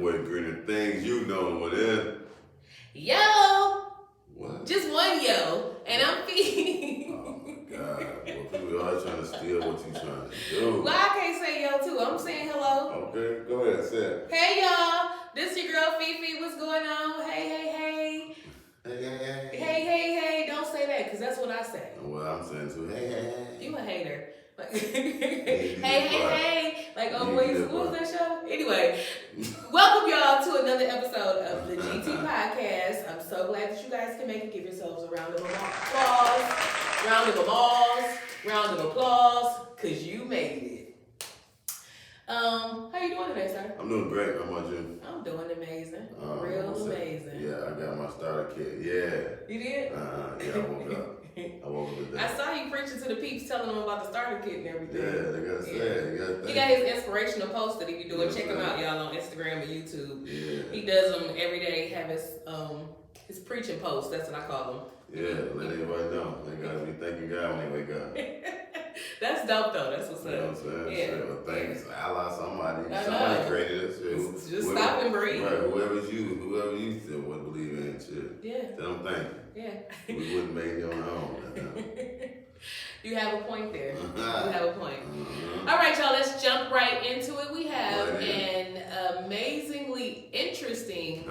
boy Greener. Things you know what is. Yo! What? Just one yo, and I'm feeding. Oh my God. Well, people are always trying to steal what you trying to do. Well, I can't say yo too. I'm saying hello. Okay, go ahead, say it. Hey y'all, this your girl Fifi. What's going on? Hey, hey, Hey, hey, hey. hey, hey, hey. Don't say that, cause that's what I say. Well, I'm saying too. Hey, hey, hey. You a hater. Like, Hey, hey. Like, oh, wait, what was that show? Anyway, welcome y'all to another episode of the GT Podcast. I'm so glad that you guys can make it. Give yourselves a round of applause. Round of applause, because you made it. How you doing today, sir? I'm doing great. How about you? I'm doing amazing. Real amazing. Yeah, I got my starter kit. Yeah. You did? Yeah, I woke up. Today. I saw you preaching to the peeps, telling them about the starter kit and everything. Yeah, they gotta say it. He got his inspirational posts that he be doing. Check him out, y'all, on Instagram and YouTube. Yeah. He does them every day. Have his preaching posts. That's what I call them. Yeah, let everybody know. They gotta be thanking God when they wake up. That's dope though. That's what's up. You know what I'm saying? Yeah. Shit, well, thanks, Allah, somebody. I Somebody know. created us. Shit. Just stop and breathe. Right, whoever you still would believe in shit. Yeah. Tell them thank you. Yeah. We wouldn't make it on our own. You have a point there. You have a point. Uh-huh. All right, y'all, let's jump right into it. We have Right an amazingly interesting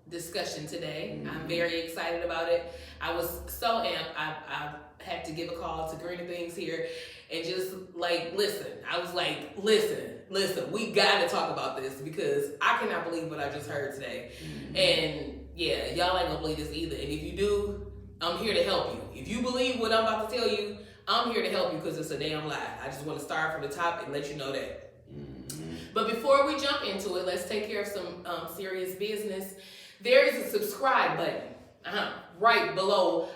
discussion today. Mm-hmm. I'm very excited about it. I was so amped. I had to give a call to Greener Things here and just listen. I was like, listen, we got to talk about this because I cannot believe what I just heard today. Mm-hmm. And yeah, y'all ain't gonna believe this either. And if you do, I'm here to help you. If you believe what I'm about to tell you, I'm here to help you because it's a damn lie. I just want to start from the top and let you know that. Mm-hmm. But before we jump into it, let's take care of some serious business. There is a subscribe button. Right below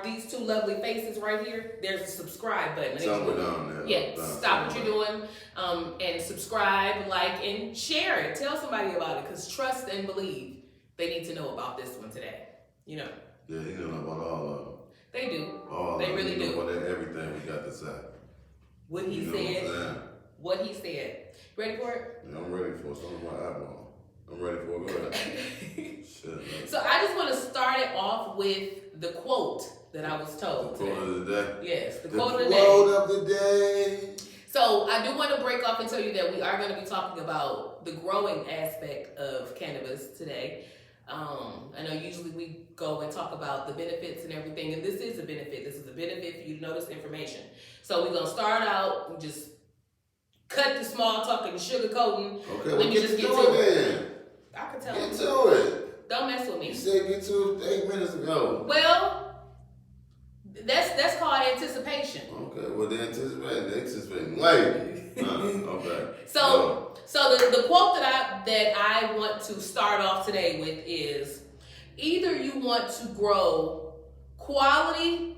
these two lovely faces right here. There's a subscribe button. Somewhere down there. Yeah, stop what you're doing and subscribe, like, and share it. Tell somebody about it because trust and believe they need to know about this one today. You know. Yeah, you know about all of them. They do. All they of them. really You know do. about everything we got to say. What he said. What he said. Ready for it? Yeah, I'm ready for it. So I'm my eyeball. I'm ready for it. Go ahead. Shit, so I just want to start it off with the quote that I was told. The quote of the day? Yes, the quote of the day. Quote of the day. So I do want to break off and tell you that we are going to be talking about the growing aspect of cannabis today. I know usually we go and talk about the benefits and everything, and this is a benefit. This is a benefit for you to know this information. So we're going to start out and just cut the small talk and sugarcoating. Okay, Let me just get to it. I can tell you. Get to it. Don't mess with me. You said get to it 8 minutes ago. Well, that's called anticipation. Okay, well the anticipating. Wait. Okay. So the quote that I want to start off today with is either you want to grow quality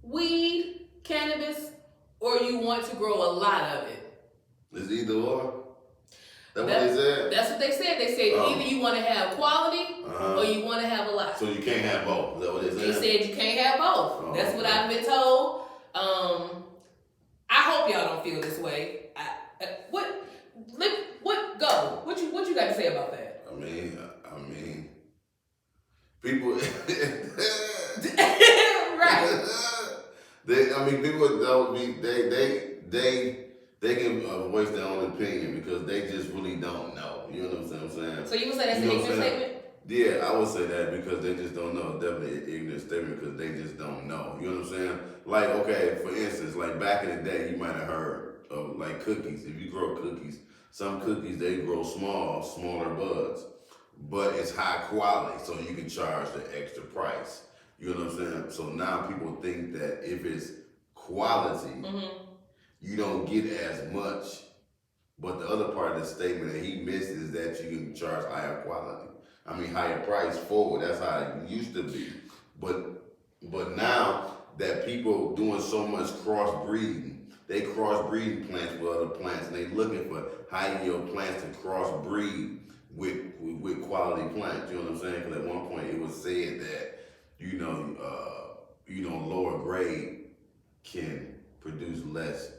weed, cannabis, or you want to grow a lot of it. It's either or. That's what they said? That's what they said. They said either you want to have quality or you want to have a lot. So you can't have both. Is that what they said? They said you can't have both. Oh, That's what I've been told. I hope y'all don't feel this way. Go. What you got to say about that? I mean, people. Right. People don't be. They can voice their own opinion because they just really don't know. You know what I'm saying? So you would say that's an ignorant statement? Yeah, I would say that because they just don't know. Definitely an ignorant statement because they just don't know. You know what I'm saying? Like, okay, for instance, like back in the day, you might have heard of like cookies. If you grow cookies, some cookies, they grow smaller buds, but it's high quality, so you can charge the extra price. You know what I'm saying? So now people think that if it's quality, you don't get as much. But the other part of the statement that he missed is that you can charge higher quality. Higher price forward. That's how it used to be. But now that people doing so much crossbreeding, they crossbreeding plants with other plants, and they looking for high yield plants to crossbreed with quality plants. You know what I'm saying? Because at one point it was said that lower grade can produce less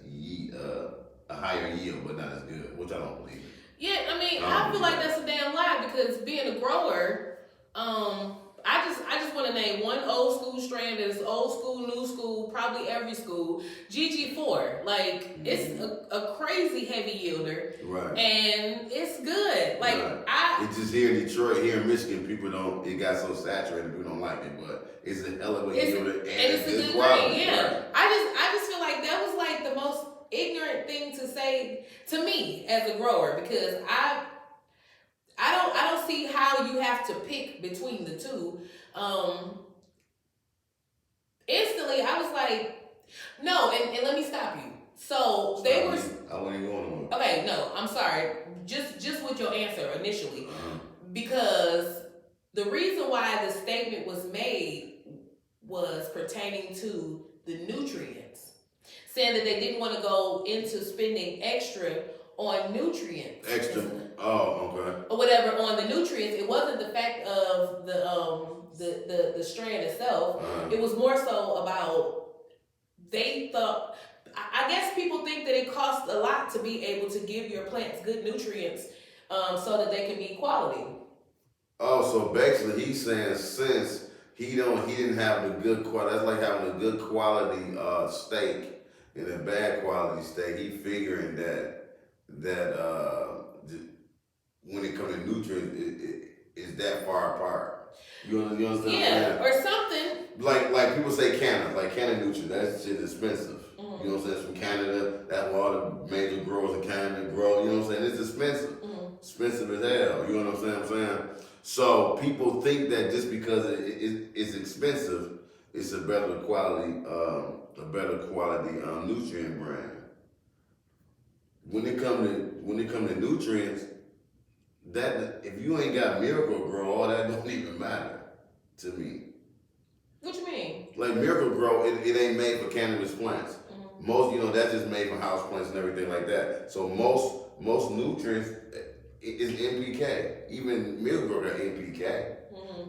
a higher yield, but not as good, which I don't believe. Yeah, I mean, I feel like that's a damn lie because being a grower, I just want to name one old school strain that is old school, new school, probably every school. GG4, like it's a crazy heavy yielder, right? And it's good. Like it's just here in Detroit, here in Michigan, people don't. It got so saturated, people don't like it, but it's a hell of a yielder and it's a good quality. Yeah, right? I just feel like that was like the most ignorant thing to say to me as a grower because I don't see how you have to pick between the two. Instantly, I was like, no, and let me stop you. So they were. I wasn't going on. Okay, no, I'm sorry. Just with your answer initially, because the reason why the statement was made was pertaining to the nutrients, saying that they didn't want to go into spending extra on nutrients. Extra. Oh, okay. Or whatever on the nutrients. It wasn't the fact of the strand itself. It was more so about they thought. I guess people think that it costs a lot to be able to give your plants good nutrients, so that they can be quality. Oh, so basically he's saying since he didn't have the good quality. That's like having a good quality steak and a bad quality steak. He figuring that when it comes to nutrients, it's that far apart. You understand? Yeah, or something. Like people say Canada, like Canada nutrients. That shit is expensive. You know what I'm saying? It's from Canada. That's where all the major growers in Canada grow. You know what I'm saying? It's expensive. Expensive as hell. You know what I'm saying? So people think that just because it's expensive, it's a better quality nutrient brand. When it come to nutrients, that if you ain't got Miracle Grow, all that don't even matter to me. What you mean? Like Miracle Grow, it ain't made for cannabis plants. Most, that's just made for house plants and everything like that. So most nutrients is NPK. Even Miracle Grow got NPK,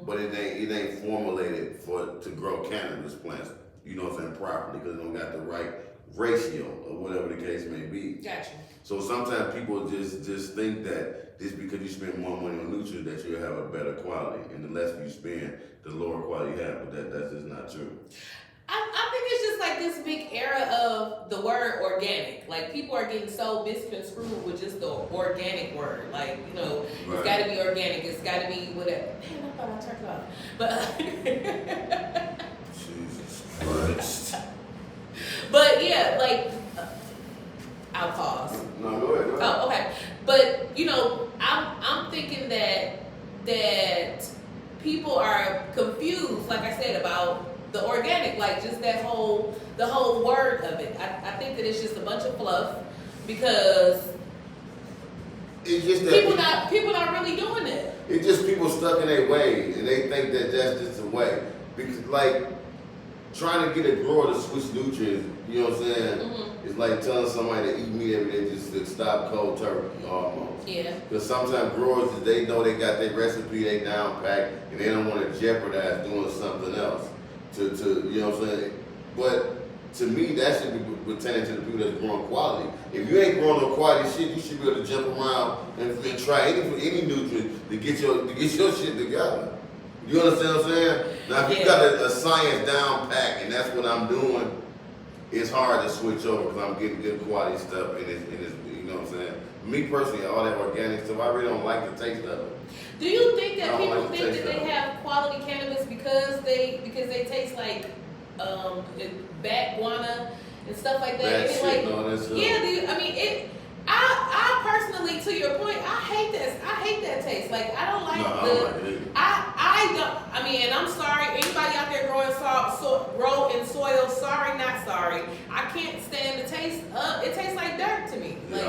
but it ain't formulated to grow cannabis plants. You know what I'm saying, properly because it don't got the right ratio or whatever the case may be. Gotcha. So sometimes people just think that just because you spend more money on nutrients that you'll have a better quality, and the less you spend, the lower quality you have. But that's just not true. I think it's just like this big era of the word organic. Like people are getting so misconstrued with just the organic word. Like, It's got to be organic. It's got to be whatever. Man, I thought I turned it off. But Jesus Christ. But yeah, like I'll pause. No, go ahead. Oh, okay. But I'm thinking that people are confused, like I said, about the organic, like just the whole word of it. I think that it's just a bunch of fluff because it's just that people not really doing it. It's just people stuck in their ways and they think that that's just the way. Because like trying to get a grower to switch nutrients, you know what I'm saying? It's like telling somebody to eat meat every day just to stop cold turkey almost. Yeah. Because sometimes growers, they know they got their recipe, they down packed, and they don't want to jeopardize doing something else. To you know what I'm saying? But to me, that should be pertaining to the people that's growing quality. If you ain't growing no quality shit, you should be able to jump around and try any nutrient to get your shit together. You understand what I'm saying? Now, if you got a science down pack, and that's what I'm doing, it's hard to switch over because I'm getting good quality stuff, and it's you know what I'm saying? Me personally, all that organic stuff, I really don't like the taste of it. Do you think that people think that they have quality cannabis because they taste like bat guana and stuff like that? I personally, to your point, I hate this. I hate that taste. Like I don't like I don't. I mean, and I'm sorry, anybody out there growing grow in soil. Sorry, not sorry. I can't stand the taste of. It tastes like dirt to me. I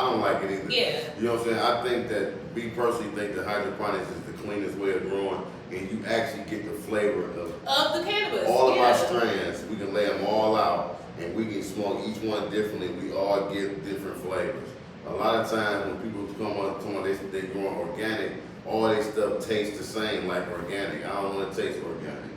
don't like it either. Yeah. You know what I'm saying? I think that we personally think that hydroponics is the cleanest way of growing, and you actually get the flavor of the cannabis. All of our strands, we can lay them all out, and we can smoke each one differently. We all get different flavors. A lot of times when people come on, they growing organic, all their stuff tastes the same like organic. I don't want to taste organic.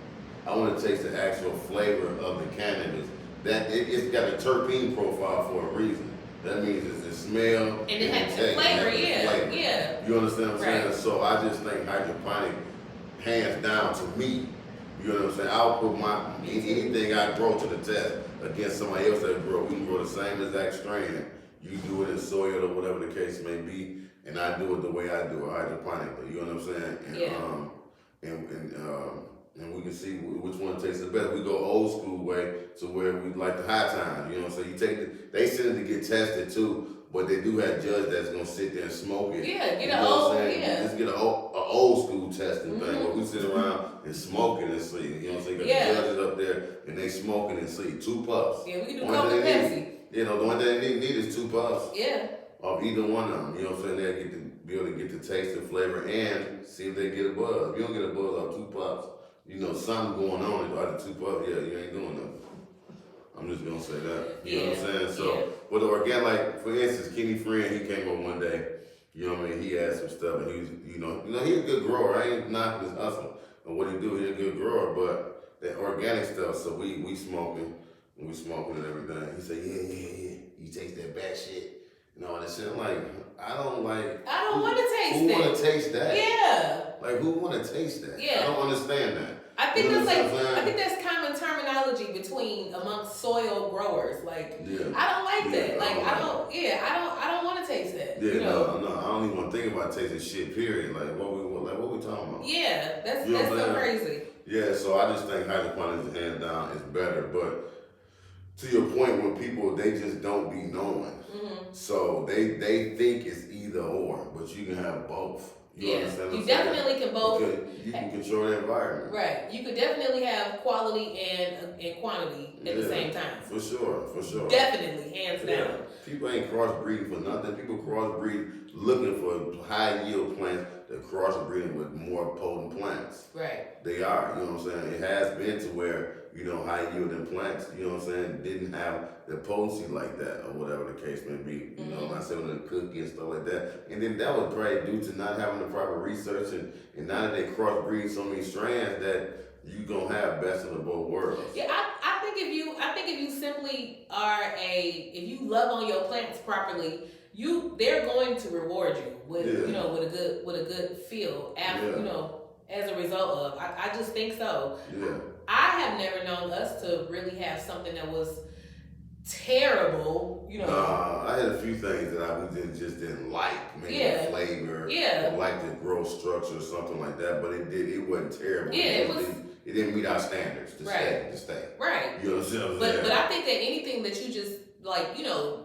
I want to taste the actual flavor of the cannabis. That it's got a terpene profile for a reason. That means it's the smell. And it has the flavor, yeah. Yeah. You understand what I'm saying? Right. So I just think hydroponic, hands down to me. You know what I'm saying? I'll put anything I grow to the test against somebody else that grow. We can grow the same exact strain. You do it in soil or whatever the case may be, and I do it the way I do it, hydroponically. You know what I'm saying? And, and we can see which one tastes the best. We go old school way to where we like the high times. You know what I'm saying? They send it to get tested too, but they do have judge that's gonna sit there and smoke it. Yeah, get an old, Just get an old school testing thing where we sit around and smoke it and see. You know what I'm saying? Got the judges up there and they smoking and see 2 puffs. Yeah, we can do Coke and Pepsi. You know, the one thing they need is 2 puffs. Yeah. Of either one of them. You know what I'm saying? They'll be able to get the taste and flavor and see if they get a buzz. If you don't get a buzz off 2 puffs, you know something going on with the 2 puffs. Yeah, you ain't doing nothing. I'm just gonna say that. You know what I'm saying? So, but the organic, like for instance, Kenny Friend, he came up one day. You know what I mean? He had some stuff, and he was, you know, he's a good grower. I ain't knocking his hustle and what he do. He's a good grower, but that organic stuff. So we smoking, and we smoking and everything. He said, yeah. You taste that bad shit and all that shit. I'm like, I don't want to taste that. Who want to taste that? Yeah. Like, who want to taste that? Yeah. I don't understand that. I think I think that's common terminology amongst soil growers. Like, I don't like that. Like, I don't want to taste that. Yeah, you know? no, I don't even want to think about tasting shit. Period. Like, what we talking about? Yeah, that's so crazy. Yeah, so I just think hydroponics hands down is better. But to your point, when people they just don't be knowing, so they think it's either or, but you can have both. You understand what I'm saying? Definitely can both. You can control the environment. Right. You could definitely have quality and quantity at the same time. For sure. Definitely, hands down. People ain't crossbreeding for nothing. People crossbreed looking for high yield plants that crossbreeding with more potent plants. Right. They are, you know what I'm saying? It has been to where, you know, high yielding plants, you know what I'm saying, didn't have the potency like that or whatever the case may be. You know, I said with the cookie and stuff like that. And then that was probably due to not having the proper research and now that they crossbreed so many strands that you gonna have best of the both worlds. Yeah, I think if you simply if you love on your plants properly, they're going to reward you with with a good feel after as a result of. I just think so. Yeah. I have never known us to really have something that was terrible, I had a few things that we just didn't like. Maybe the flavor, or like the growth structure or something like that, but it wasn't terrible. Yeah, it didn't meet our standards to stay. Right. You know what I'm saying? But I think that anything that you just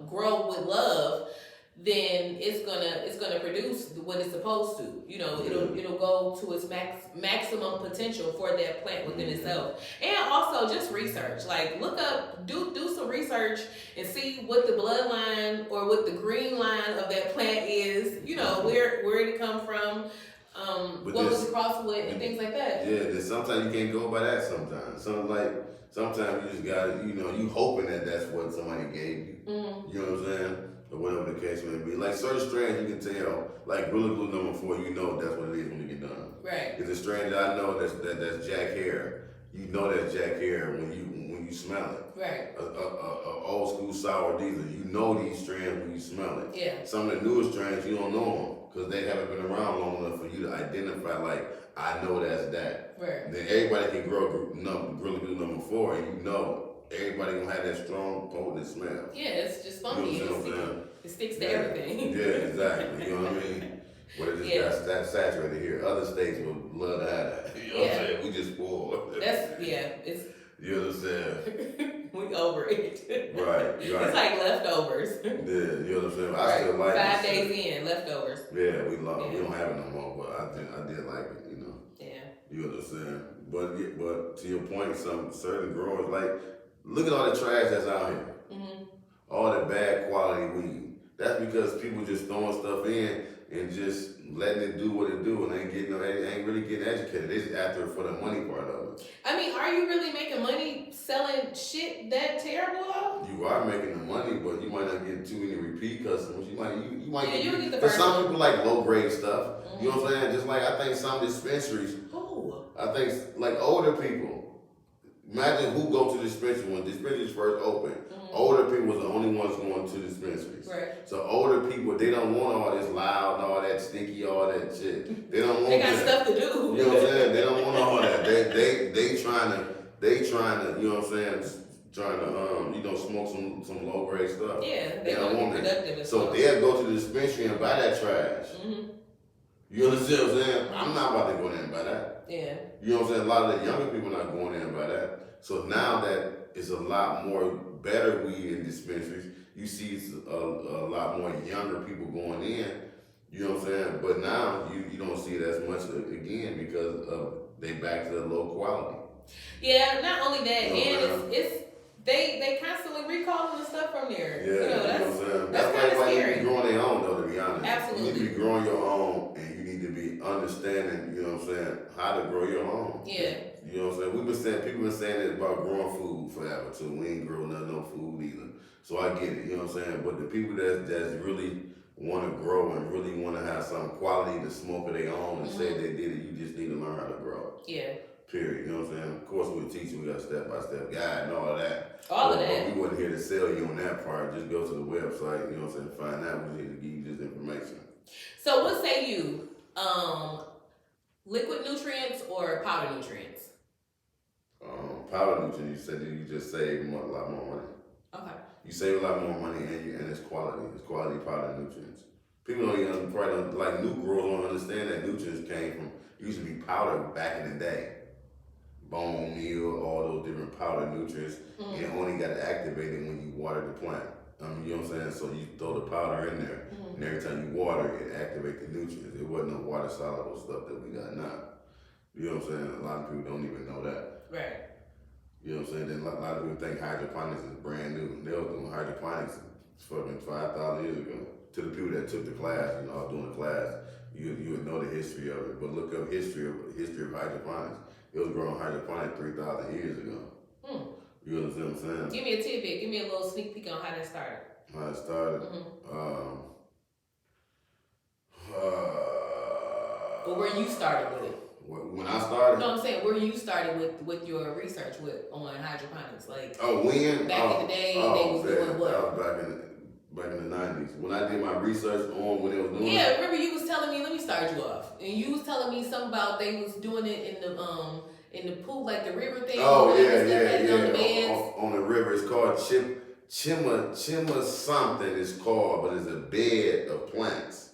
grow with love, then it's gonna produce what it's supposed to. It'll go to its maximum potential for that plant within itself. And also just research. Like do some research and see what the bloodline or what the green line of that plant is. Where did it come from? What was it crossed with and things like that. Yeah, then sometimes you can't go by that sometimes. Sometimes you just gotta, you hoping that that's what somebody gave you. You know what I'm saying? Or whatever the case may be. Like certain strands you can tell, like Gorilla Glue number 4, you know that's what it is when you get done. Right. It's a strand that I know that's Jack Hare. You know that's Jack Hare when you smell it. Right. A old school sour diesel, you know these strands when you smell it. Yeah. Some of the newer strands you don't know them because they haven't been around long enough for you to identify. Like I know that's that. Right. Then everybody can grow Gorilla Glue number 4, and everybody gonna have that strong, potent smell. Yeah, it's just funky. It sticks to everything. Yeah, exactly. You know what I mean? But it just got saturated here. Other states would love to have that. You know what I'm saying? We just spoiled. It's. You know what I'm saying? We over it. Right. It's like leftovers. Yeah, you know what I'm saying? I still like 5 days in, leftovers. Yeah, we don't have it no more, but I did like it, Yeah. You know what I'm saying? But to your point, some certain growers, like, look at all the trash that's out here. All the bad quality weed. That's because people just throwing stuff in and just letting it do what it do, and ain't really getting educated. They just after it for the money part of it. I mean, are you really making money selling shit that terrible though? You are making the money, but you might not get too many repeat customers. You might get the first. Some people like low grade stuff. You know what I'm saying? Just like I think some dispensaries. Ooh. I think like older people. Imagine who go to the dispensary when dispensaries first open. Mm-hmm. Older people was the only ones going to dispensaries. Right. So older people, they don't want all this loud and all that sticky, all that shit. They don't want They got that. stuff to do. You know what I'm saying? They don't want all that. They trying to, you know what I'm saying? Trying to smoke some low grade stuff. Yeah, they don't want productive. that. So they'll go to the dispensary and buy that trash. Mm-hmm. You understand what I'm saying? I'm not about to go there and buy that. Yeah. You know what I'm saying? A lot of the younger people not going there and buy that. So now that it's a lot more better weed in dispensaries, you see a lot more younger people going in. You know what I'm saying? But now you don't see it as much again because they back to the low quality. Yeah, not only that, You know and it's they constantly recalling the stuff from there. Yeah, you know, what I'm saying? That's kind of why you scary. need to be growing their own though, to be honest. Absolutely. You need to be growing your own and you need to be understanding, you know what I'm saying, how to grow your own. Yeah. You know what I'm saying? People been saying it about growing food forever too. We ain't grow no food either. So I get it, you know what I'm saying? But the people that's really want to grow and really want to have some quality to smoke of their own and say they did it, you just need to learn how to grow. Yeah. Period. You know what I'm saying? Of course, we'll teach you. We got a step-by-step guide and all of that. All of But that. we wasn't here to sell you on that part. Just go to the website, you know what I'm saying, find out. We need to give you this information. So what say you? Liquid nutrients or powder nutrients? Powder nutrients, you said that you just save a lot more money. Okay. You save a lot more money and it's quality. It's quality powder nutrients. People probably don't, like new growers don't understand that nutrients came from, used to be powder back in the day. Bone meal, all those different powder nutrients, and it only got activated when you water the plant. You know what I'm saying? So you throw the powder in there, and every time you water it, activate the nutrients. It wasn't no water soluble stuff that we got now. You know what I'm saying? A lot of people don't even know that. Right. You know what I'm saying? Then a lot of people think hydroponics is brand new. They were doing hydroponics fucking 5,000 years ago. To the people that took the class, doing the class, you would know the history of it. But look up history of hydroponics. It was growing hydroponic 3,000 years ago. You understand what I'm saying? Give me a tidbit. Give me a little sneak peek on how that started. How it started? But where you started with it? When I started? No, I'm saying where you started with your research on hydroponics. Like, when? Back in the day, they was doing what? That was back in the 90s. When I did my research on when they was doing it. Remember you was telling me, let me start you off. And you was telling me something about they was doing it in the pool, like the river thing. Oh, yeah. On the river. It's called Chima something it's called, but it's a bed of plants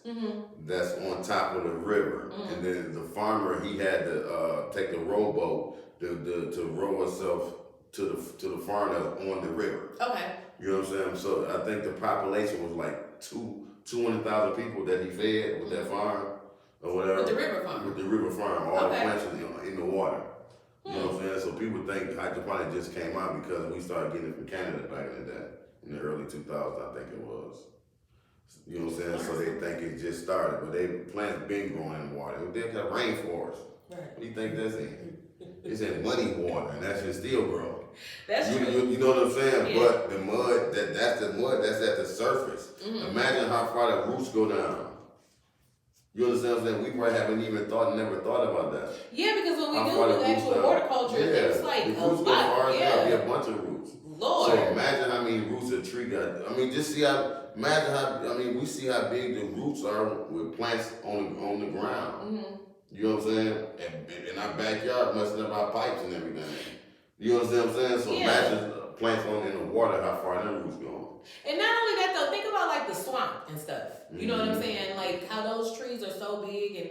that's on top of the river. And then the farmer, he had to take the rowboat to row himself to the farm that was on the river. Okay. You know what I'm saying? So I think the population was like 200,000 people that he fed with that farm or whatever. With the river farm. With the river farm, all the plants in the water. You know what I'm saying? So people think hydroponic just came out because we started getting it from Canada back in the day. In the early 2000s, I think it was. You know what I'm saying? So they think it just started, but plants been growing in the water. They got rainforest. Right. What do you think that's in? It's in muddy water, and that should still grow. That's true. You know what I'm saying? Yeah. But the mud, that's the mud that's at the surface. Imagine how far the roots go down. You understand what I'm saying? We probably haven't even never thought about that. Yeah, because when we do actual horticulture, it's like the roots go far enough, be a bunch of roots. Lord. So imagine how many roots a tree got. I mean, just see we see how big the roots are with plants on the ground. You know what I'm saying? And in our backyard, messing up our pipes and everything. You understand what I'm saying? So imagine plants in the water, how far them roots go. And not only that though, think about like the swamp and stuff. You know what I'm saying? Like how those trees are so big and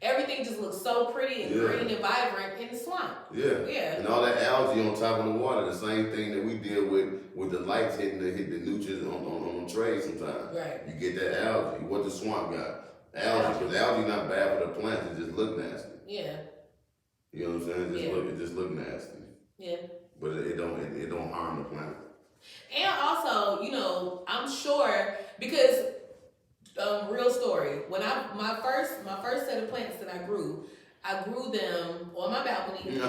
everything just looks so pretty and green and vibrant in the swamp. Yeah. And all that algae on top of the water, the same thing that we deal with the lights hitting the nutrients on the tray sometimes. Right. You get that algae. What the swamp got? Algae, because algae not bad for the plants, it just look nasty. Yeah. You know what I'm saying? It just look nasty. Yeah. But it don't harm the plant. And also, I'm sure because real story. When my first set of plants that I grew them on my balcony. And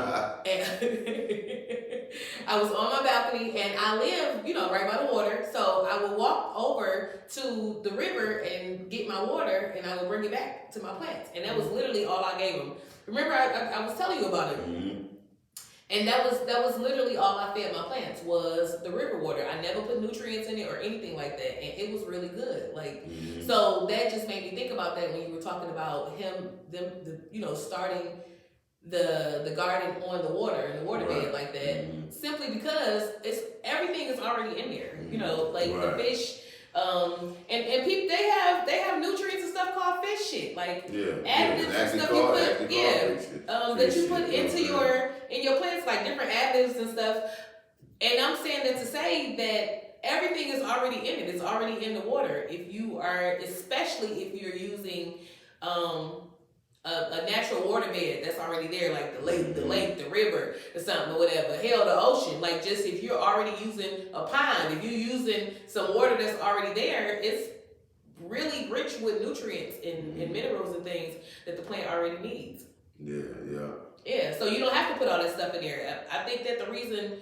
I was on my balcony and I live, right by the water. So I would walk over to the river and get my water and I would bring it back to my plants. And that was literally all I gave them. Remember I was telling you about it. And that was literally all I fed my plants was the river water. I never put nutrients in it or anything like that, and it was really good. Like, so that just made me think about that when you were talking about starting the garden on the water in the water bed like that. Simply because everything is already in there. Like the fish. And people they have nutrients and stuff called fish shit, like additives and stuff that you put into your plants, like different additives and stuff. And I'm saying that to say that everything is already in it. It's already in the water. Especially if you're using a natural water bed that's already there, like the lake, the river, or something, or whatever. Hell, the ocean. Like, just if you're already using a pond, if you're using some water that's already there, it's really rich with nutrients and minerals and things that the plant already needs. Yeah, so you don't have to put all that stuff in there. I think that the reason,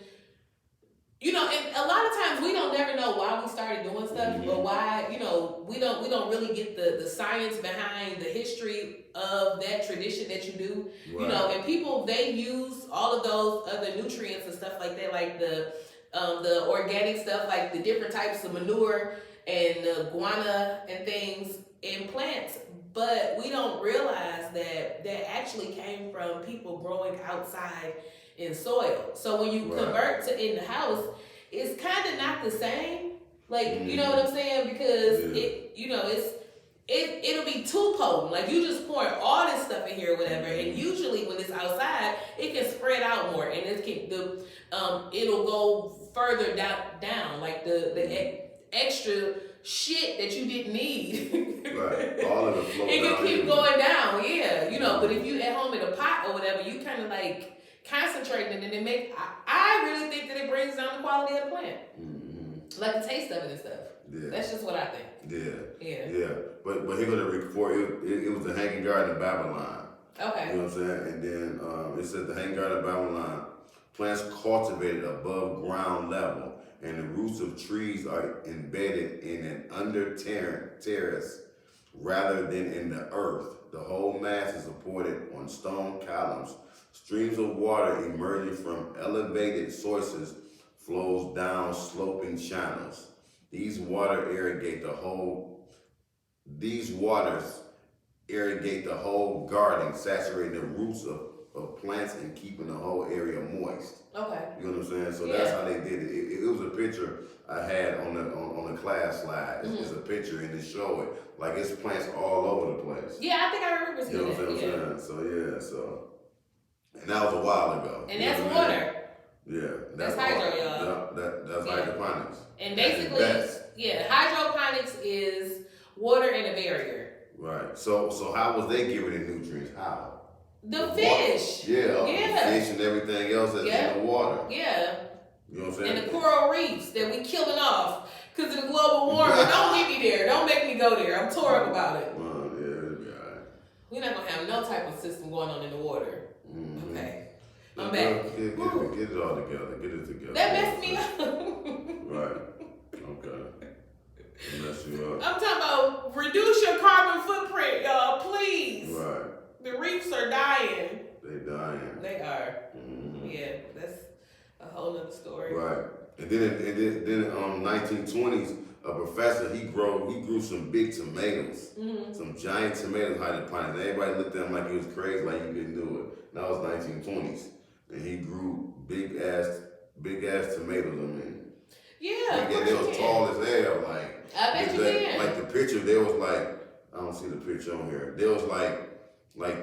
and a lot of times we don't never know why we started doing stuff, but why, we don't really get the science behind the history of that tradition that you do. And people, they use all of those other nutrients and stuff like that, like the organic stuff, like the different types of manure and the guana and things in plants. But we don't realize that actually came from people growing outside in soil. So when you convert to in the house, it's kind of not the same. Like, you know what I'm saying? Because it'll be too potent. Like, you just pour all this stuff in here or whatever. And usually when it's outside, it can spread out more, and it'll go further down. Like the extra shit that you didn't need. Right. All of it it can keep going down. Yeah. But if you at home in a pot or whatever, you kind of like concentrating, and it I really think that it brings down the quality of the plant, like the taste of it and stuff. That's just what I think. Yeah. But here go the report. It was the Hanging Garden of Babylon. Okay. You know what I'm saying? And then it said the Hanging Garden of Babylon, plants cultivated above ground level, and the roots of trees are embedded in an under terrace rather than in the earth. The whole mass is supported on stone columns. Streams of water emerging from elevated sources flows down sloping channels. These waters irrigate the whole garden, saturating the roots of plants and keeping the whole area moist. Okay. You know what I'm saying? So that's how they did it. It was a picture I had on the class slide. It's a picture, and it showed it. Like, it's plants all over the place. Yeah, I think I remember seeing that. You know what I'm saying? So and that was a while ago. And that's water. Yeah. That's hydro, y'all. That's hydroponics. And basically, hydroponics is water and a barrier. Right. So how was they giving it nutrients? How? The fish. The fish and everything else that's in the water. Yeah. You know what I'm saying? And the coral reefs that we killing off because of the global warming. Don't get me there. Don't make me go there. I'm tore up about it. Well, yeah, it'll be all right. We're not going to have no type of system going on in the water. Okay. I'm back. Get it all together. Get it together. That messed me up. Right. Okay. Mess you up. I'm talking about reduce your carbon footprint, y'all, please. Right. The reefs are dying. They dying. They are. Yeah, that's a whole other story. Right. And then in 1920s, a professor, he grew some big tomatoes, some giant tomatoes hydroponics. Everybody looked at him like he was crazy, like he couldn't do it. That was 1920s, and he grew big ass tomatoes. I mean, they was tall as hell. Like, I bet you can. Like the picture, there was like, I don't see the picture on here. There was like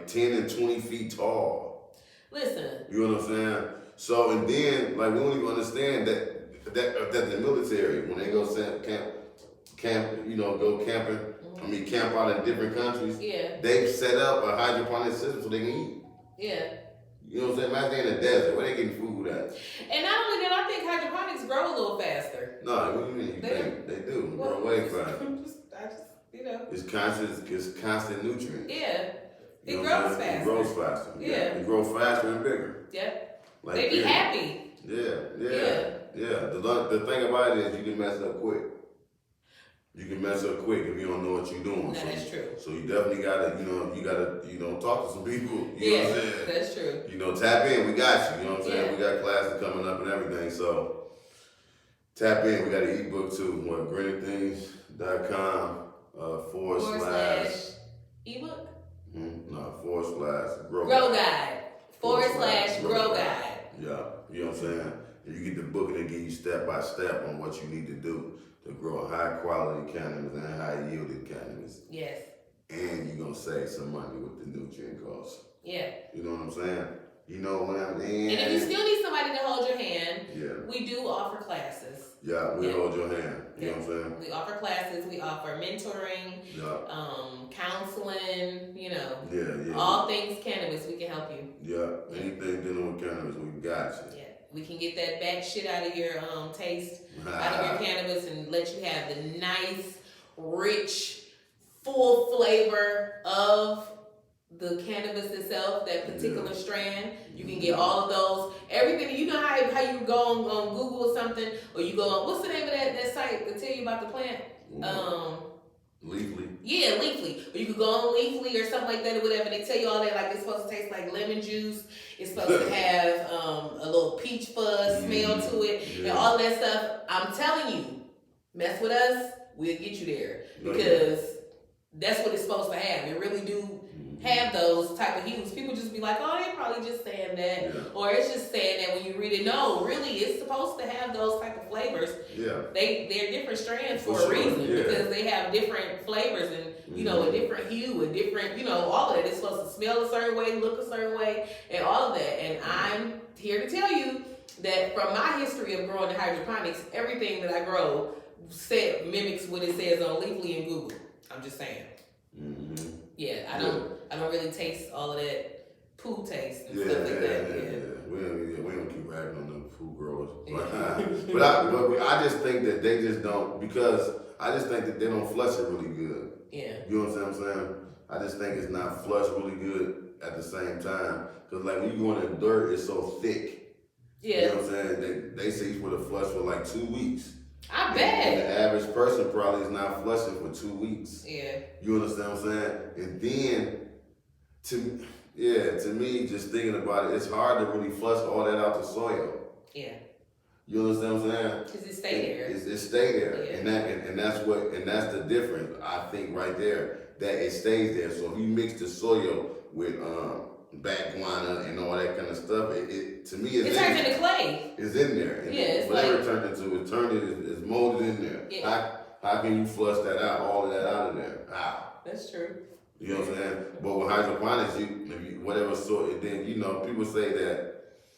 10 and 20 feet tall. Listen. You know what I'm saying? So, and then, like, we don't even understand that the military, when they go go camping, camp out in different countries, they've set up a hydroponic system so they can eat. Yeah. You know what I'm saying? Imagine they're in the desert. Where they getting food at? And not only that, I think hydroponics grow a little faster. No, what do you mean? They do. Grow way faster. It's constant nutrients. Yeah. It grows faster. It grows faster. Yeah. It grows faster and bigger. Yeah. Like, they be happy. Yeah. The thing about it is you can mess it up quick. You can mess up quick if you don't know what you're doing. No, that's true. So you definitely gotta, talk to some people. You know what I'm saying? That's true. Tap in. We got you. You know what I'm saying? We got classes coming up and everything. So tap in. We got an ebook too. What? greenerthings.com / ebook. No, / grow guide. / grow guide. Yeah. You know what I'm saying? And you get the book and they give you step by step on what you need to do to grow high quality cannabis and high yielded cannabis. Yes. And you're gonna save some money with the nutrient costs. Yeah. You know what I'm saying? You know what I mean? And if you still need somebody to hold your hand, yeah, we do offer classes. Yeah, we hold your hand. You know what I'm saying? We offer classes, we offer mentoring, counseling, all things cannabis, we can help you. Yeah, anything dealing with cannabis, we got you. Yeah. We can get that bad shit out of your taste, out of your cannabis, and let you have the nice, rich, full flavor of the cannabis itself, that particular strand. You can get all of those, everything. You know how you go on Google or something, or you go on, what's the name of that site that tell you about the plant? Leafly. Yeah, Leafly. Or you could go on Leafly or something like that or whatever. They tell you all that, like it's supposed to taste like lemon juice. It's supposed to have a little peach fuzz smell to it and all that stuff. I'm telling you, mess with us, we'll get you there. Because that's what it's supposed to have. It really do have those type of hues. People just be like, oh, they probably just saying that. Yeah. Or it's just saying that when you read it. No, really, it's supposed to have those type of flavors. Yeah. They're different strands for a reason. Because they have different flavors and, a different hue, a different, all of that. It's supposed to smell a certain way, look a certain way, and all of that. And I'm here to tell you that from my history of growing in hydroponics, everything that I grow mimics what it says on Leafly and Google. I'm just saying. Mm-hmm. Yeah, I don't really taste all of that poo taste and stuff like that. Yeah. We don't keep ragging on the poo growers. But I just think that they just don't, because I just think that they don't flush it really good. Yeah. You know what I'm saying? I just think it's not flushed really good at the same time. Because like when you go in the dirt, it's so thick. Yeah. You know what I'm saying? They say you're supposed to flush for like 2 weeks. I bet. And the average person probably is not flushing for 2 weeks. Yeah. You understand what I'm saying? And then, to me, just thinking about it, it's hard to really flush all that out the soil. Yeah. You understand what I'm saying? Because it stay there. It stay there. Yeah. And that's the difference, I think, right there, that it stays there. So if you mix the soil with bat guana and all that kind of stuff, to me it turns into clay. It's in there. It's whatever it turned into, it's molded in there. Yeah. How can you flush that out, all of that out of there? How? That's true. You know what I'm saying? But with hydroponics, whatever sort, then people say that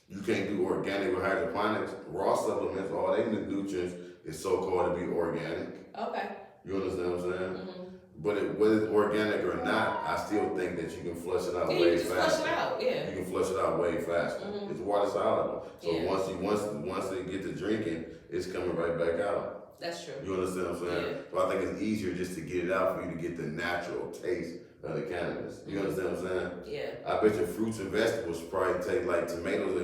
you can't do organic with hydroponics. Raw supplements, all they nutrients is so called to be organic. Okay. You understand what I'm saying? Mm-hmm. But whether it's organic or not, I still think that you can flush it out way faster. Flush it out, yeah. You can flush it out way faster. Mm-hmm. It's water soluble. So once they get to drinking, it's coming right back out. That's true. You understand what I'm saying? Yeah. So I think it's easier just to get it out for you to get the natural taste of the cannabis. You understand what I'm saying? Yeah. I bet you fruits and vegetables probably taste like tomatoes.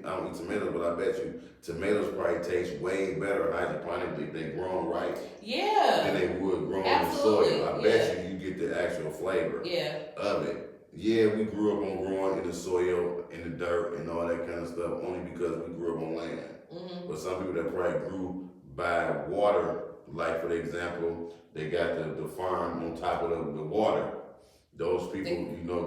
I don't eat tomatoes, but I bet you tomatoes probably taste way better hydroponically. They grown right. Yeah. Than they would grown in the soil. I bet you get the actual flavor of it. Yeah, we grew up on growing in the soil, in the dirt, and all that kind of stuff only because we grew up on land. Mm-hmm. But some people that probably grew by water, like for example, they got the farm on top of the water. Those people,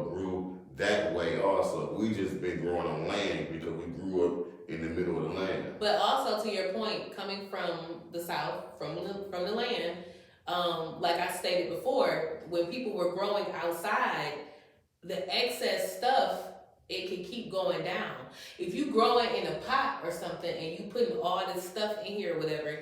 grew that way also. We just been growing on land because we grew up in the middle of the land. But also to your point, coming from the South, from the land, like I stated before, when people were growing outside, the excess stuff, it can keep going down. If you grow it in a pot or something and you putting all this stuff in here or whatever,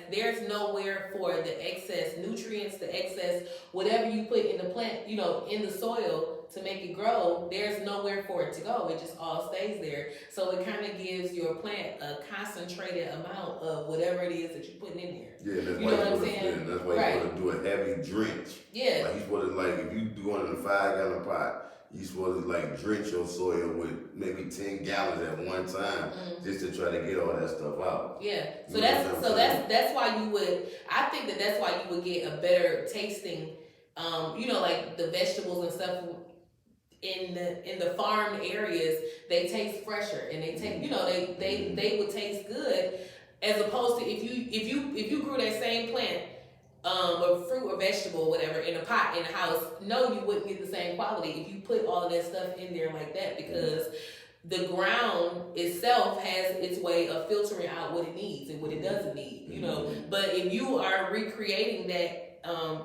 there's nowhere for the excess nutrients, the excess whatever you put in the plant, in the soil to make it grow, there's nowhere for it to go. It just all stays there. So it kind of gives your plant a concentrated amount of whatever it is that you're putting in there. Yeah, that's you know what I'm saying? That's why you're supposed to do a heavy drench. Yeah. Like you're supposed to, if you do it in a 5-gallon pot, you supposed to like drench your soil with maybe 10 gallons at one time just to try to get all that stuff out. Yeah. So You know what I'm saying? that's why you would. I think that's why you would get a better tasting. Like the vegetables and stuff in the farm areas, they taste fresher and they taste. They would taste good as opposed to if you grew that same plant. Or fruit or vegetable or whatever in a pot in a house, no, you wouldn't get the same quality if you put all of that stuff in there like that because the ground itself has its way of filtering out what it needs and what it doesn't need, But if you are recreating that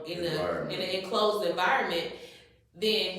in an enclosed environment, then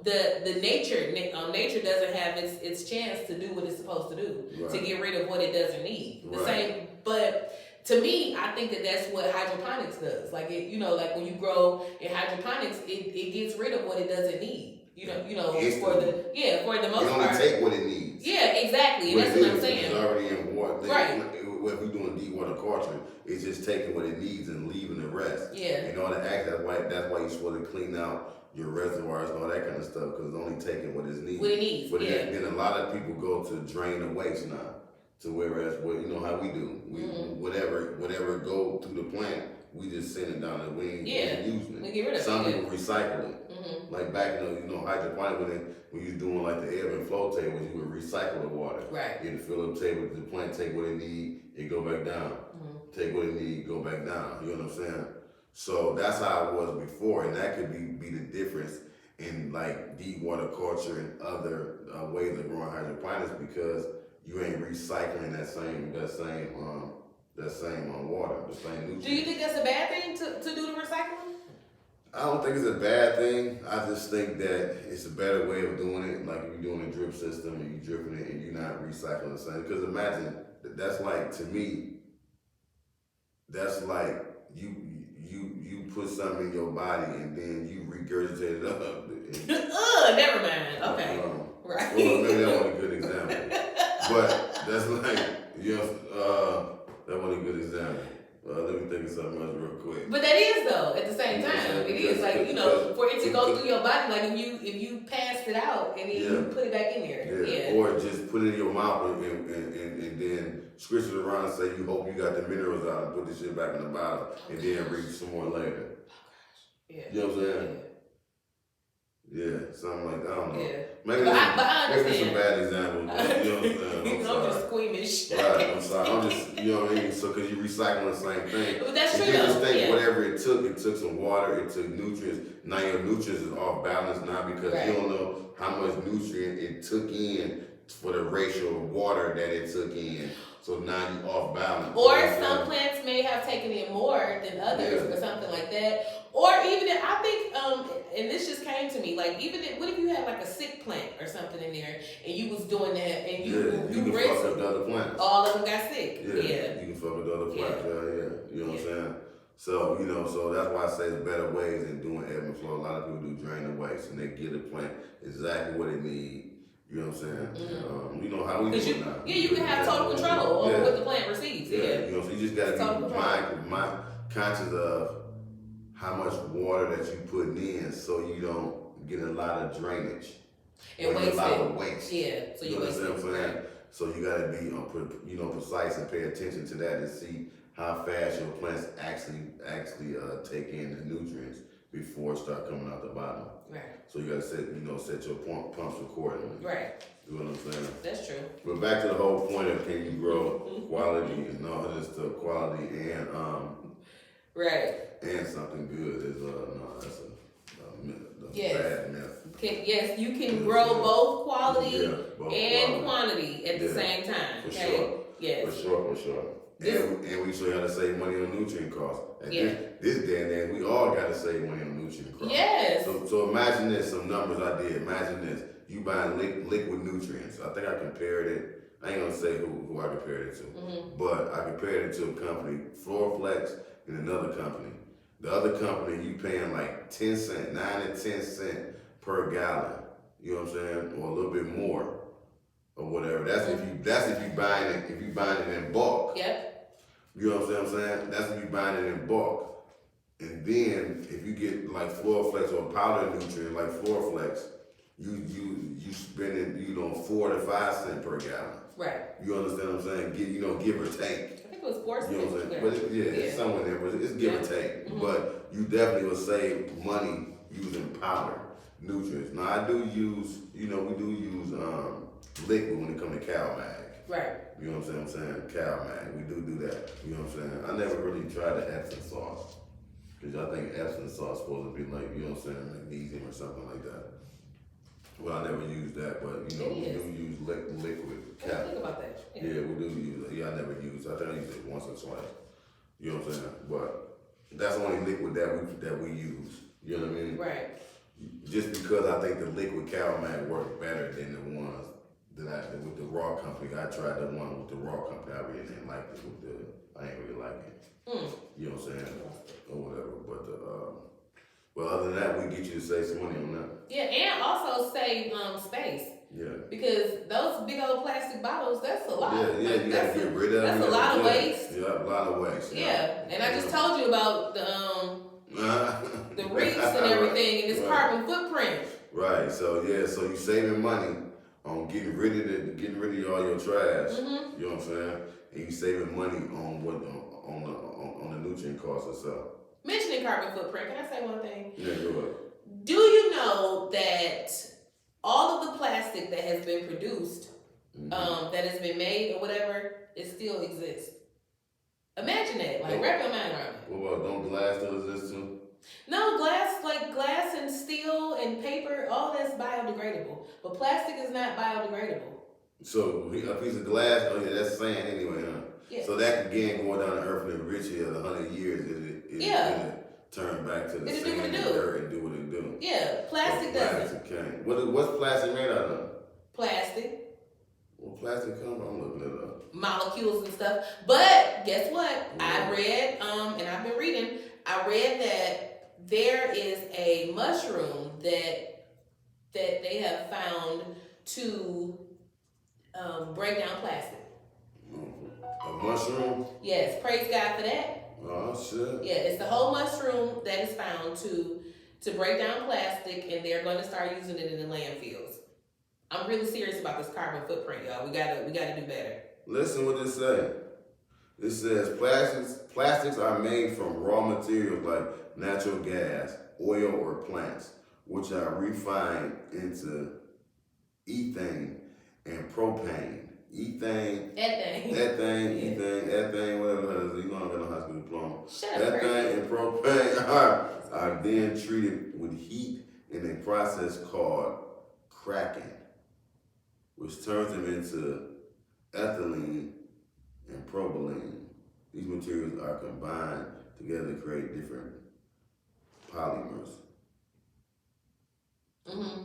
the nature doesn't have its chance to do what it's supposed to do to get rid of what it doesn't need. The same, but. To me, I think that's what hydroponics does. Like like when you grow in hydroponics, it gets rid of what it doesn't need. For the most part. It only take what it needs. Yeah, exactly. And that's what I'm saying. It's already in water. Right. If we're doing deep water culture, it's just taking what it needs and leaving the rest. Yeah. That's why you're supposed to clean out your reservoirs and all that kind of stuff because it's only taking what it needs. What it needs. But then a lot of people go to drain the waste now. To whereas, how we do, whatever go through the plant, we just send it down and we ain't using it. We get rid of Some people recycle it. Like back in the hydroponic when you was doing like the ebb and flow tables, you would recycle the water. Right. You fill up the table, the plant take what it need, it go back down. Take what it need, go back down. You know what I'm saying? So that's how it was before, and that could be the difference in like deep water culture and other ways of growing hydroponics because you ain't recycling that same water, the same nutrients. Do you think that's a bad thing to do the recycling? I don't think it's a bad thing. I just think that it's a better way of doing it. Like if you're doing a drip system and you're dripping it and you're not recycling the same. Because imagine that's like to me, that's like you put something in your body and then you regurgitate it up. Never mind. Okay. Right. Well, maybe that wasn't a good example. But that's like, that wasn't a good example. Let me think of something else real quick. But that is though, at the same time. It is like, for it to go through your body, like if you passed it out and then you put it back in there. Yeah. Or just put it in your mouth and then squish it around and say you hope you got the minerals out and put this shit back in the bottle and then read some more later. Yeah. You know what I'm saying? Yeah, something like that. I don't know. Yeah. Maybe I understand. maybe some bad examples. But you know what I'm saying? I'm just squeamish. Right, I'm sorry. I'm just, you know what I mean? So, because you're recycling the same thing. But that's true. You just think whatever it took some water, it took nutrients. Now your nutrients is off balance now because you don't know how much nutrient it took in for the ratio of water that it took in. So now you're off balance. Or some plants may have taken in more than others or something like that. Or even if, I think, and this just came to me, like even if, what if you had like a sick plant or something in there and you was doing that and you can fuck up the other plants. All of them got sick. Yeah. You can fuck up the other plants. Yeah. You know what I'm saying? So, so that's why I say there's better ways than doing ebb and flow. A lot of people do drain the waste and they give the plant exactly what it needs. You know what I'm saying? You know how we do it now. Yeah, you can have total control over what the plant receives. Yeah. So you just gotta be conscious of how much water that you putting in so you don't get a lot of drainage. And waste. A lot of waste. Yeah. So you waste it. Right. So you gotta be precise and pay attention to that and see how fast your plants actually take in the nutrients before it start coming out the bottom. Right. So you gotta set your pumps accordingly. Right. You know what I'm saying? That's true. But back to the whole point of can you grow quality and all this stuff, quality and right. And something good is that's a bad myth. Yes, you can grow both quality and quantity at the same time. For okay? sure. Yes. For sure. And we show you how to save money on nutrient costs. At this day and age, we all got to save money on nutrient costs. Yes. So imagine this, some numbers I did. Imagine this. You buying liquid nutrients. I think I compared it. I ain't going to say who I compared it to. But I compared it to a company, Floraflex, and another company. The other company, you paying like 10 cents, 9 to 10 cents per gallon. You know what I'm saying? Or a little bit more. Or whatever. That's if you buying it in bulk. Yep. You know what I'm saying? That's if you buying it in bulk. And then if you get like Floraflex or powder nutrient like Floraflex, you spending 4 to 5 cents per gallon. Right. You understand what I'm saying? Give or take. I think it was 4 cents. You know what I'm saying? But it's somewhere there, but it's give or take. Mm-hmm. But you definitely will save money using powder nutrients. Now I do use, we do use liquid when it comes to cow mag. Right. You know what I'm saying? Cow mag. We do that. You know what I'm saying? I never really tried the Epsom sauce. Because I think Epsom sauce is supposed to be like, magnesium or something like that. Well, I never used that, but we do use liquid cow. Think about that. Yeah, we do use it. Yeah, I never use it. I think I used it once or twice. You know what I'm saying? But that's the only liquid that we use. You know what I mean? Right. Just because I think the liquid cow mag work better than the ones that with the raw company. I tried the one with the raw company. I really didn't like it I ain't really like it. You know what I'm saying? Or whatever. But well, other than that, we get you to save some money on that. Yeah, and also save space. Yeah. Because those big old plastic bottles, that's a lot. Yeah, you gotta get rid of them. That's a lot of waste. Yeah, a lot of waste. Yeah, and I just told you about the reefs and everything and this carbon footprint. Right. So so you saving money on getting rid of all your trash. Mm-hmm. You know what I'm saying? And you saving money on the nutrient cost itself. Mentioning carbon footprint, can I say one thing? Yeah, go ahead. Do you know that all of the plastic that has been produced, that has been made or whatever, it still exists? Imagine that. Like, wrap your mind around it. What about, don't glass still exist too? No, glass and steel and paper, all that's biodegradable. But plastic is not biodegradable. So a piece of glass, that's sand anyway, huh? Yeah. So that again going down to earth in the rich here, 100 years, it turn back to the It'll sand and dirt and do what it do. Yeah, plastic doesn't. Can't. What's plastic made out of? Plastic. Well, plastic comes. I'm looking it up. Molecules and stuff. But guess what? I read, and I've been reading. I read that there is a mushroom that they have found to break down plastic. A mushroom? Yes, praise God for that. Oh shit. Yeah, it's the whole mushroom that is found to break down plastic, and they're going to start using it in the landfills. I'm really serious about this carbon footprint, y'all. We gotta do better. Listen what it says. It says plastics are made from raw materials like natural gas, oil, or plants, which are refined into ethane and propane. Ethane, whatever. You know I'm in a high school diploma. Shut up, ethane and propane are then treated with heat in a process called cracking, which turns them into ethylene and propylene. These materials are combined together to create different polymers. Mm-hmm.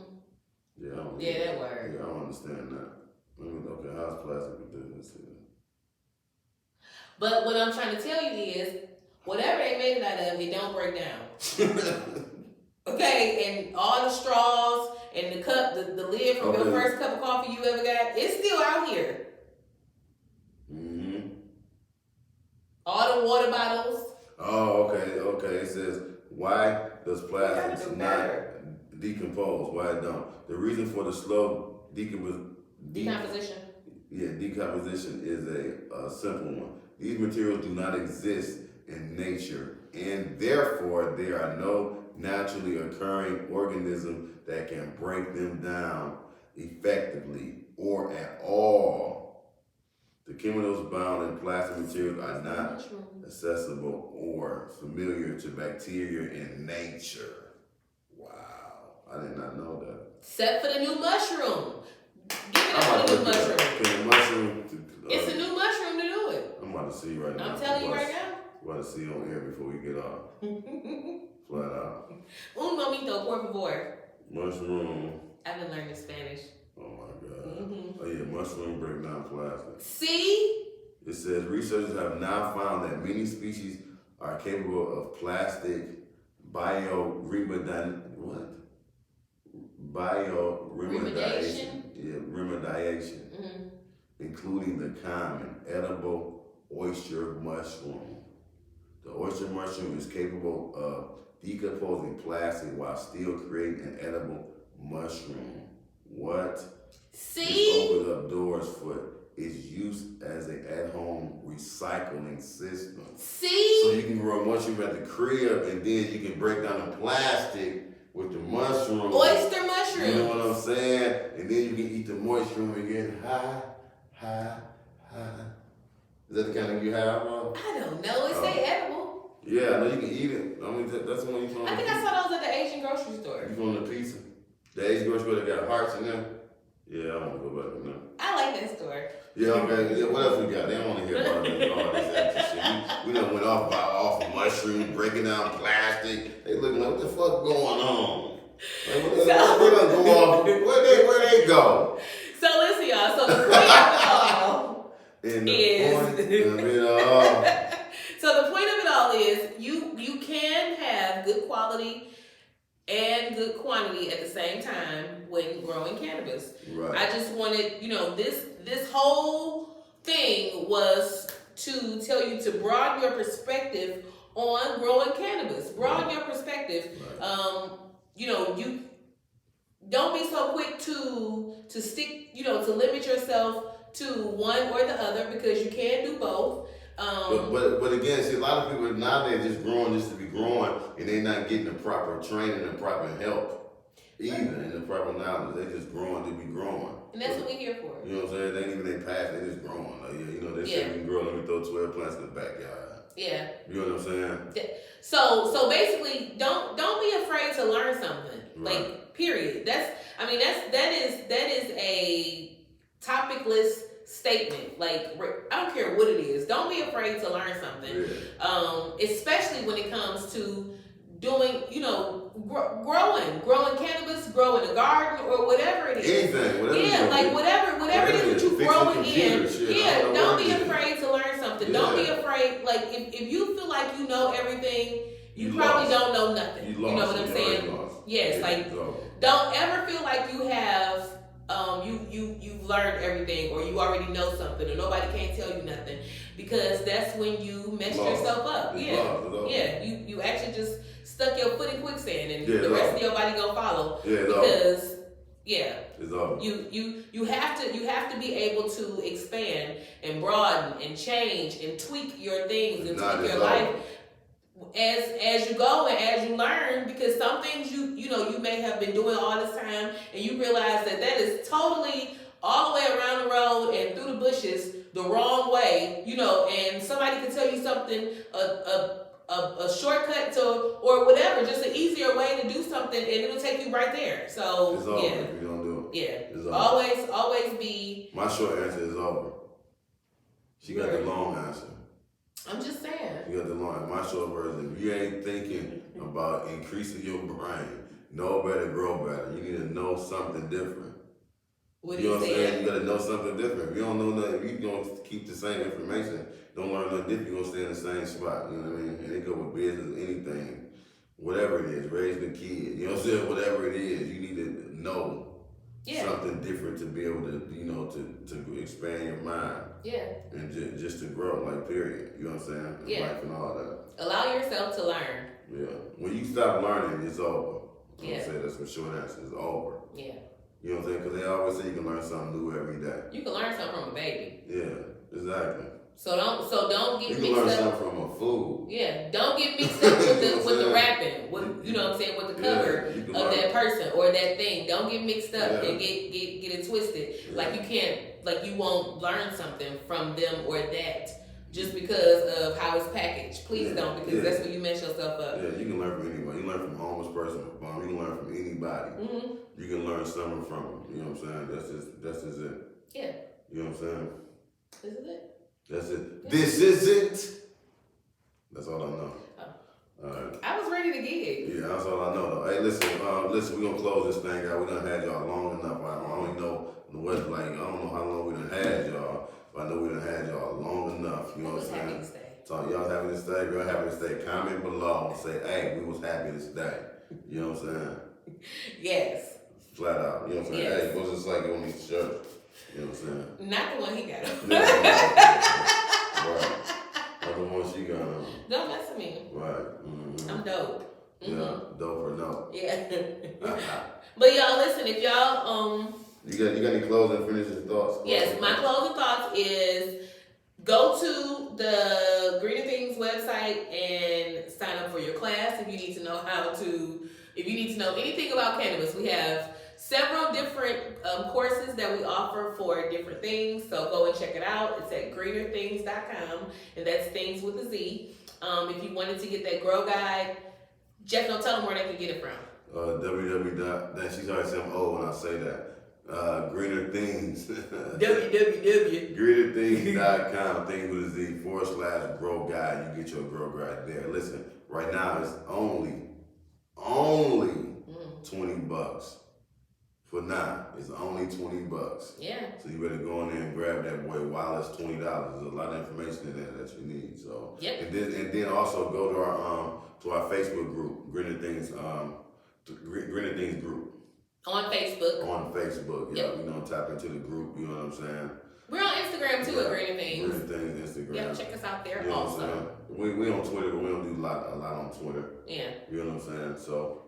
Yeah, that word. Yeah, I don't understand that. Okay, how's plastic business here? But what I'm trying to tell you is, whatever they made it out of, it don't break down. Okay, and all the straws and the cup, the lid from your first cup of coffee you ever got, it's still out here. Mm-hmm. All the water bottles. Oh, okay. It says, why does plastics not decompose? Why it don't? The reason for the slow decomposition. Decomposition is a simple one. These materials do not exist in nature, and therefore there are no naturally occurring organisms that can break them down effectively or at all. The chemicals bound in plastic materials are not accessible or familiar to bacteria in nature. Wow, I did not know that. Except for the new mushroom. Give it up for the new mushroom. It's a new mushroom to do it. I'm about to see right now. I'm telling you right now. I'm about to see on air before we get off. Flat out. Un momento, por favor. Mushroom. I've been learning Spanish. Oh my God. Oh yeah, mushroom break down plastic. See? It says researchers have now found that many species are capable of plastic bioremediation. Including the common edible oyster mushroom. The oyster mushroom is capable of decomposing plastic while still creating an edible mushroom. What? See? This opens up doors for its use as an at-home recycling system. See? So you can grow a mushroom at the crib, and then you can break down the plastic with the mushroom. Oyster mushroom. You know what I'm saying? And then you can eat the mushroom and get high. Is that the kind of you have, bro? I don't know. It say edible. Yeah, I know you can eat it. I mean, that's the one you from. I think I saw those at the Asian grocery store. You from the pizza? The Asian grocery store that got hearts in them? Yeah, I want to go back to them. I like that store. Yeah, okay. Yeah, what else we got? They don't want to hear about all this extra shit. We done went off of mushrooms, breaking down plastic. They looking like, what the fuck going on? Like, they done go off. Where they go? So listen, y'all. So the point of it all so the point of it all is you can have good quality and good quantity at the same time when growing cannabis. Right. I just wanted, this whole thing was to tell you to broaden your perspective on growing cannabis. Broaden your perspective. Right. You don't be so quick to stick, to limit yourself to one or the other, because you can do both. But again, see, a lot of people nowadays just growing just to be growing, and they're not getting the proper training and proper help either, and the proper knowledge. They just growing to be growing. And that's what we're here for. You know what I'm saying? They ain't even they pass, they just growing. Like, they say we can grow, let me throw 12 plants in the backyard. Yeah. You know what I'm saying? So basically, don't be afraid to learn something. Right. Like, period. That is a topicless statement. Like, I don't care what it is. Don't be afraid to learn something. Yeah. Especially when it comes to doing, growing cannabis, growing a garden, or whatever it is. Anything, whatever it is that you're growing in. Shit, don't be afraid to learn something. Yeah. Don't be afraid. Like, if you feel like you know everything, you probably don't know nothing. You know what I'm saying? Yes, don't ever feel like you have you've learned everything, or you already know something, or nobody can't tell you nothing, because that's when you mess yourself up. You actually just stuck your foot in quicksand, and the rest of your body gonna follow. Because you have to be able to expand and broaden and change and tweak your things and tweak your life as you go and as you learn, because some things you may have been doing all this time, and you realize that is totally all the way around the road and through the bushes the wrong way, and somebody can tell you something, a shortcut to, or whatever, just an easier way to do something, and it'll take you right there. So it's over if you don't do it. Yeah. It's over. Always be. My short answer is over. She got the long answer. I'm just saying. You got the long. My short version. If you ain't thinking about increasing your brain, know better, grow better. You need to know something different. What do you know what I'm saying? saying? You gotta know something different. If you don't know nothing, if you gonna keep the same information, don't learn nothing different, you're gonna stay in the same spot. You know what I mean? And it go with business, anything, whatever it is, raising a kid. You know what I'm saying? Whatever it is, you need to know something different to be able to, to expand your mind. Yeah. And just to grow, like, period. You know what I'm saying? And life and all that. Allow yourself to learn. Yeah. When you stop learning, it's over. Yeah. I'm saying that's my short answer. It's over. Yeah. You know what I'm saying? Because they always say you can learn something new every day. You can learn something from a baby. Yeah, exactly. So don't get mixed up. You can learn something from a fool. Yeah, don't get mixed up with the rapping. With with the cover of that person or that thing. Don't get mixed up and get it twisted. Yeah. Like you can't, like you won't learn something from them or that just because of how it's packaged. Please don't, because that's when you mess yourself up. Yeah, you can learn from anyone. You can learn from a homeless person, you can learn from anybody. Mm-hmm. You can learn something from them. You know what I'm saying? That's just it. Yeah. You know what I'm saying? This is it. That's it. Yeah. This is it. That's all I know. Oh. All right. I was ready to gig. Yeah, that's all I know though. Hey, listen, we're gonna close this thing out. We done had y'all long enough. I don't know how long we done had y'all. But I know we done had y'all long enough. You know what I'm saying? So y'all happy to stay. If y'all happy to stay, comment below and say, hey, we was happy to stay. You know what I'm saying? Yes. Flat out. You know what I'm saying? Yes. Hey, what's this like on these shirts? You know what I'm saying? Not the one he got on. Right. Not the one she got on. Don't mess with me. Right. Mm-hmm. I'm dope. Yeah, dope or no. Yeah. But y'all, listen, if y'all you got any closing finishing thoughts? Yes, my closing thoughts is go to the Greener Things website and sign up for your class if you need to know if you need to know anything about cannabis. We have several different courses that we offer for different things, so go and check it out. It's at greenerthings.com, and that's things with a Z. If you wanted to get that grow guide, Jeff, don't tell them where they can get it from. She's already said I'm old when I say that. Greener Things. www. GreenerThings.com, things with a Z, / grow guide. You get your grow guide there. Listen, right now it's only $20. For now, it's only $20. Yeah. So you better go in there and grab that boy while it's $20. There's a lot of information in there that you need. So yep. And then also go to our Facebook group, Greener Things, Greener Things group. On Facebook. On Facebook, yeah. Yep. You know, tap into the group, you know what I'm saying? We're on Instagram too, at Greener Things. Greener Things, Instagram. Yeah, check us out there you know also. We on Twitter, but we don't do a lot on Twitter. Yeah. You know what I'm saying? So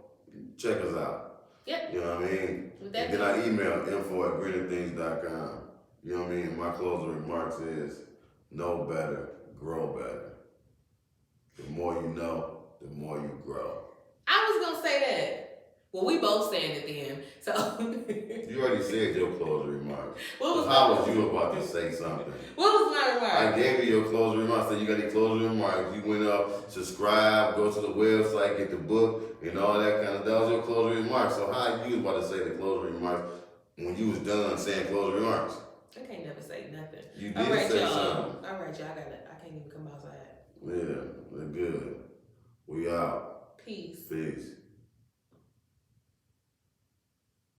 check us out. Yep. You know what I mean? And then I email info@greenerthings.com. You know what I mean? My closing remarks is know better, grow better. The more you know, the more you grow. I was gonna say that. Well, we both saying it then. So you already said your closing remarks. How was you about to say something? What was my remark? I gave you your closing remarks. So you got any closing remarks? You went up, subscribe, go to the website, get the book, and all that kind of. That was your closing remarks. So how you was about to say the closing remarks when you was done saying closing remarks? I can't never say nothing. You did say something. All right, y'all. I can't even come outside. Yeah, we're good. We out. Peace. Peace.